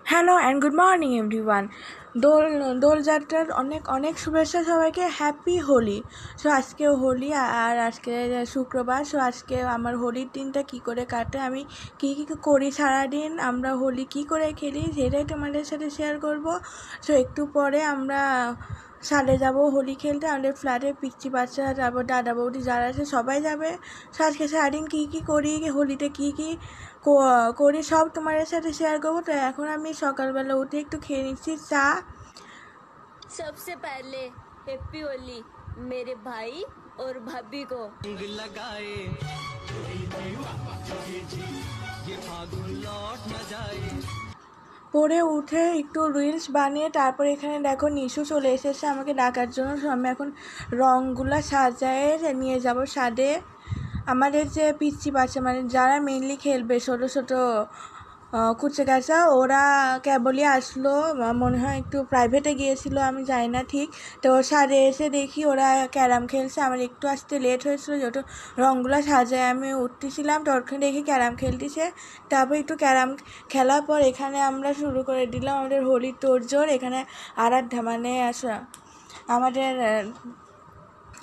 Hello and good morning everyone. দোলযাত্রার অনেক অনেক শুভেচ্ছা সবাইকে। হ্যাপি হোলি। সো আজকে হোলি আর আজকে শুক্রবার। সো আজকে আমার হোলির দিনটা কি করে কাটে, আমি কি করি সারাদিন, আমরা হোলি কি করে খেলি সেটাই তোমাদের সাথে শেয়ার করব। সো একটু পরে আমরা সালে যাব হোলি খেলতে। আমাদের ফ্ল্যাটে পিচ্চি বাচ্চা, তারপর দাদা বৌদি যারা আছে সবাই যাবে। সো আজকে সারাদিন কী করি, হোলিতে কী করি সব তোমাদের সাথে শেয়ার করবো। তো এখন আমি সকালবেলা উঠে একটু খেয়ে নিচ্ছি চা। सबसे पहले हैप्पी होली मेरे भाई और भाभी को लगाए ये फागुन लौट न जाए। পরে উঠে একটু রিলস বানিয়ে তারপর এখানে দেখো নিশু চলে এসেছে আমাকে ডাকার জন্য। আমি এখন রঙগুলো সাজায় নিয়ে যাব ছাদে। আমাদের যে পিচ্চি বাচ্চা, মানে যারা মেনলি খেলবে ছোটো ছোটো কুচে কাচা, ওরা কেবলই আসলো, মনে হয় একটু প্রাইভেটে গিয়েছিল, আমি জানি না ঠিক। তো ছাদে এসে দেখি ওরা ক্যারাম খেলছে। আমার একটু আসতে লেট হয়েছিল, যেহেতু রঙগুলো সাজায় আমি উঠতেছিলাম, তখন দেখি ক্যারাম খেলতেছে। তারপর একটু ক্যারাম খেলার পর এখানে আমরা শুরু করে দিলাম আমাদের হোলির তোড়জোড়। এখানে আরাধ্যা মানে আমাদের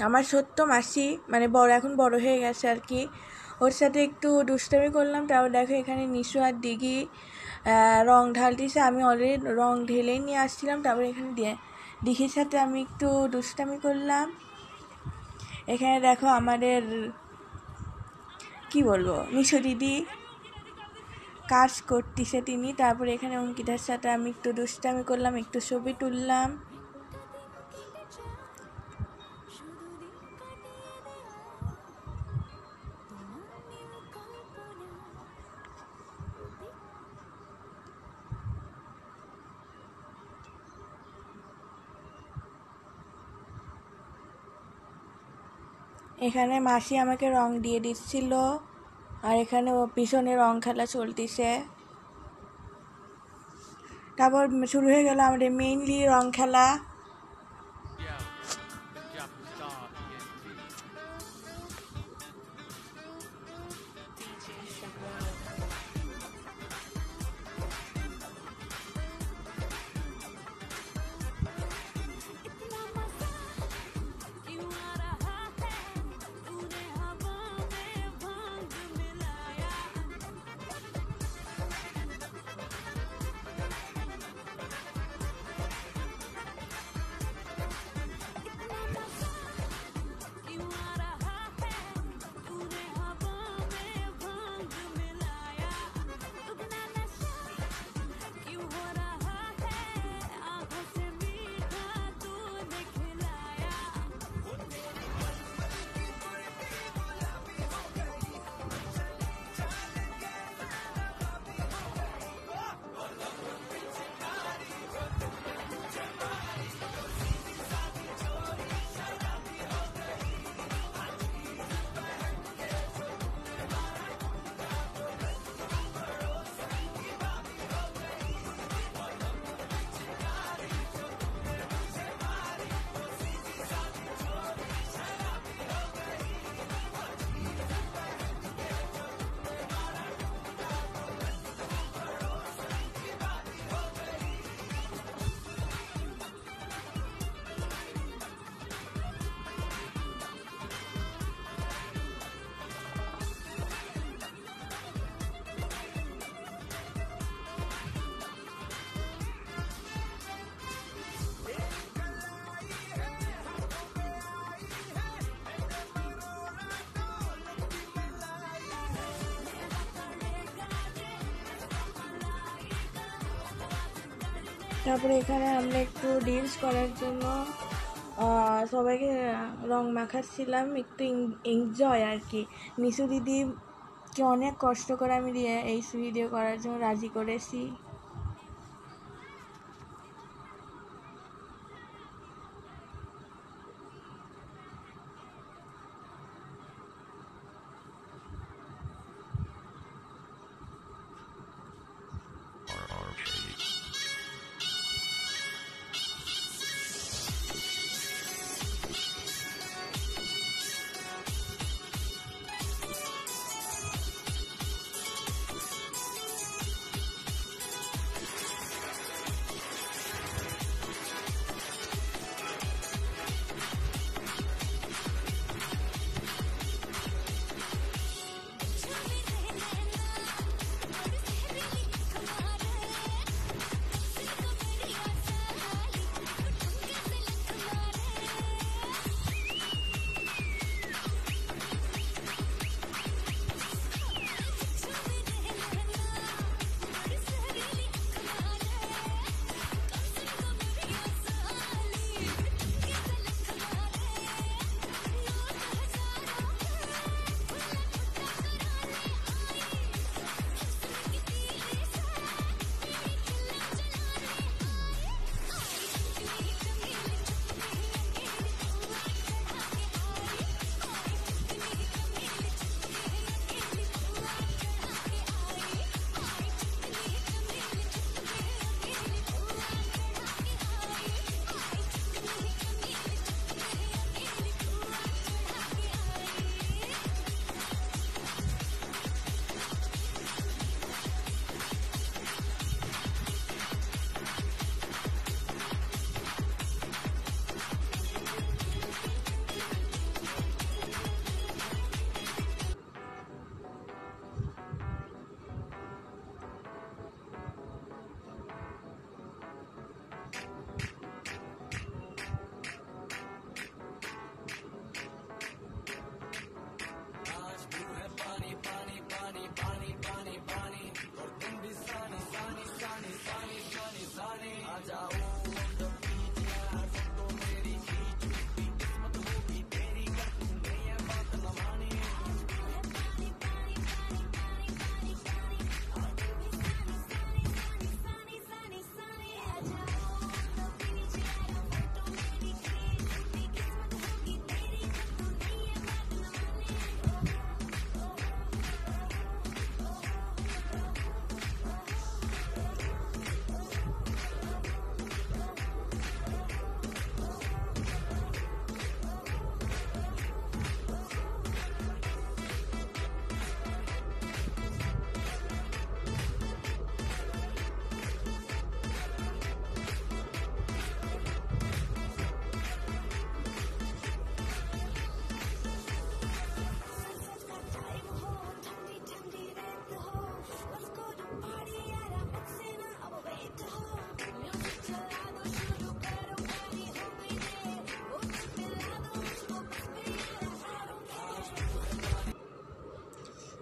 আমার সত্য মাসি, মানে এখন বড় হয়ে গেছে আর কি, ওর সাথে একটু দুষ্টামি করলাম। তারপর দেখো এখানে নিশু আর দিঘি রং ঢালতেছে। আমি অলরেডি রং ঢেলেই নিয়ে আসছিলাম। তারপর এখানে দিঘির সাথে আমি একটু দুষ্টামি করলাম। এখানে দেখো আমাদের কি বলবো, নিশু দিদি কাজ করতেছে তিনি। তারপর এখানে অঙ্কিতার সাথে আমি একটু দুষ্টামি করলাম, একটু ছবি তুললাম। এখানে মাসি আমাকে রং দিয়ে দিচ্ছিল, আর এখানে ও পিছনে রং খেলা চলতেছে। তারপর শুরু হয়ে গেল আমাদের মেইনলি রং খেলা। তারপরে এখানে আমরা একটু রিলস করার জন্য সবাইকে রং মাখাচ্ছিলাম, একটু এনজয় আর কি। নিশু দিদিকে অনেক কষ্ট করে আমি এই ভিডিও করার জন্য রাজি করেছি।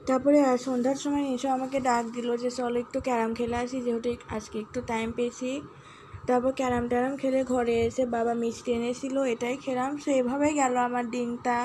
তারপরে সন্ধ্যার সময় নিশু আমাকে ডাক দিল যে চলো একটু ক্যারাম খেলে আসি, যেহেতু আজকে একটু টাইম পেয়েছি। তারপর ক্যারাম খেলে ঘরে এসে বাবা মিষ্টি এনেছিল, এটাই খেলাম। সো এভাবেই গেল আমার দিনটা।